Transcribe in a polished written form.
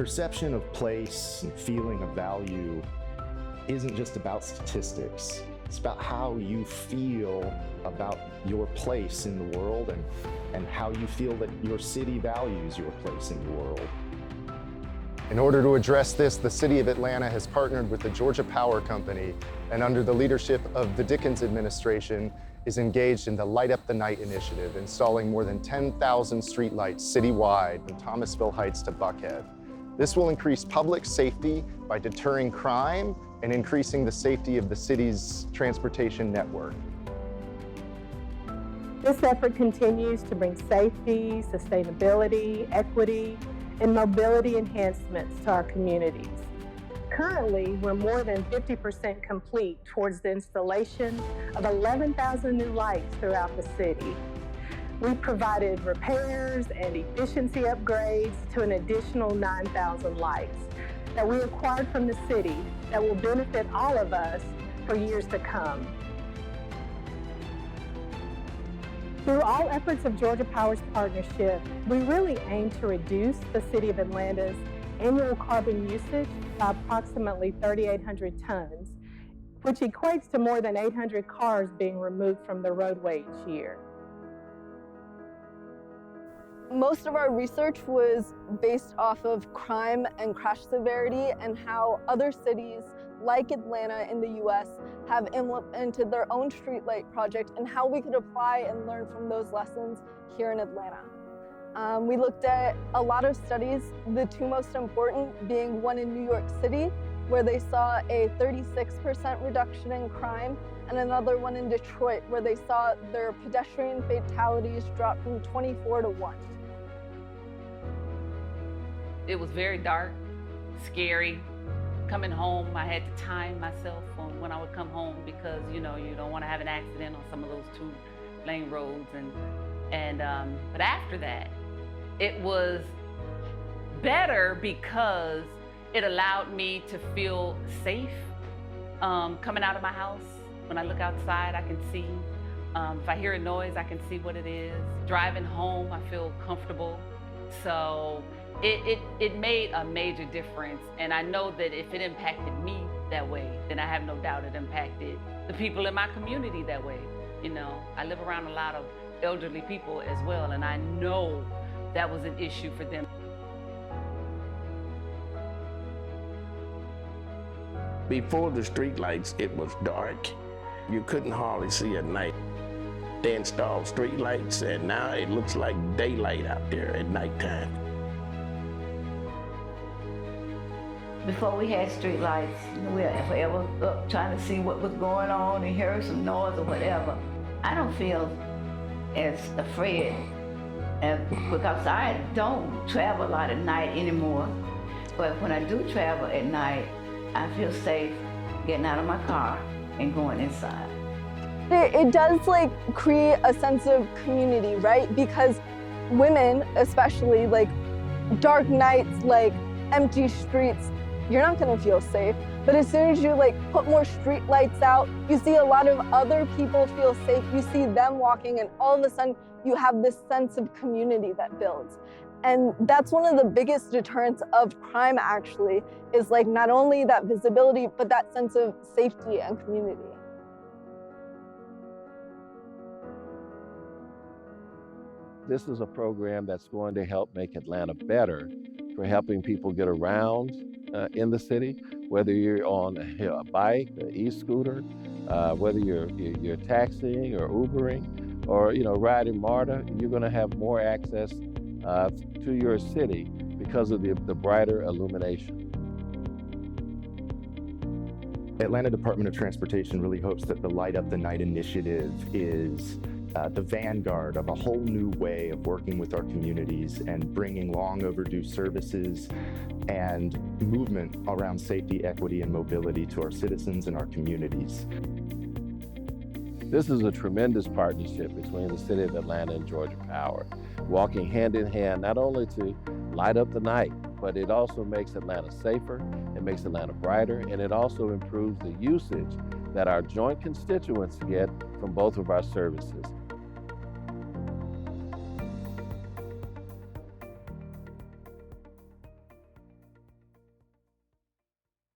perception of place and feeling of value isn't just about statistics. It's about how you feel about your place in the world and how you feel that your city values your place in the world. In order to address this, the City of Atlanta has partnered with the Georgia Power Company and under the leadership of the Dickens administration is engaged in the Light Up the Night initiative, installing more than 10,000 streetlights citywide from Thomasville Heights to Buckhead. This will increase public safety by deterring crime and increasing the safety of the city's transportation network. This effort continues to bring safety, sustainability, equity, and mobility enhancements to our communities. Currently, we're more than 50% complete towards the installation of 11,000 new lights throughout the city. We've provided repairs and efficiency upgrades to an additional 9,000 lights that we acquired from the city that will benefit all of us for years to come. Through all efforts of Georgia Power's partnership, we really aim to reduce the City of Atlanta's annual carbon usage by approximately 3,800 tons, which equates to more than 800 cars being removed from the roadway each year. Most of our research was based off of crime and crash severity and how other cities like Atlanta in the US have implemented their own streetlight project and how we could apply and learn from those lessons here in Atlanta. We looked at a lot of studies, the two most important being one in New York City, where they saw a 36% reduction in crime, and another one in Detroit, where they saw their pedestrian fatalities drop from 24 to 1. It was very dark, scary. Coming home, I had to time myself on when I would come home because, you know, you don't want to have an accident on some of those two-lane roads. But after that, it was better because it allowed me to feel safe coming out of my house. When I look outside, I can see. If I hear a noise, I can see what it is. Driving home, I feel comfortable. So it made a major difference. And I know that if it impacted me that way, then I have no doubt it impacted the people in my community that way. You know, I live around a lot of elderly people as well, and I know that was an issue for them. Before the streetlights, it was dark. You couldn't hardly see at night. They installed streetlights, and now it looks like daylight out there at nighttime. Before we had streetlights, we were forever up trying to see what was going on and hear some noise or whatever. I don't feel as afraid because I don't travel a lot at night anymore. But when I do travel at night, I feel safe getting out of my car and going inside. It does create a sense of community, right? Because women, especially, dark nights, empty streets, you're not gonna feel safe. But as soon as you put more street lights out, you see a lot of other people feel safe. You see them walking, and all of a sudden you have this sense of community that builds. And that's one of the biggest deterrents of crime, actually, is not only that visibility, but that sense of safety and community. This is a program that's going to help make Atlanta better for helping people get around in the city, whether you're on a bike, an e-scooter, whether you're taxiing or Ubering, or riding MARTA. You're going to have more access to your city because of the brighter illumination. The Atlanta Department of Transportation really hopes that the Light Up the Night initiative is the vanguard of a whole new way of working with our communities and bringing long overdue services and movement around safety, equity, and mobility to our citizens and our communities. This is a tremendous partnership between the City of Atlanta and Georgia Power, walking hand in hand, not only to light up the night, but it also makes Atlanta safer, it makes Atlanta brighter, and it also improves the usage that our joint constituents get from both of our services.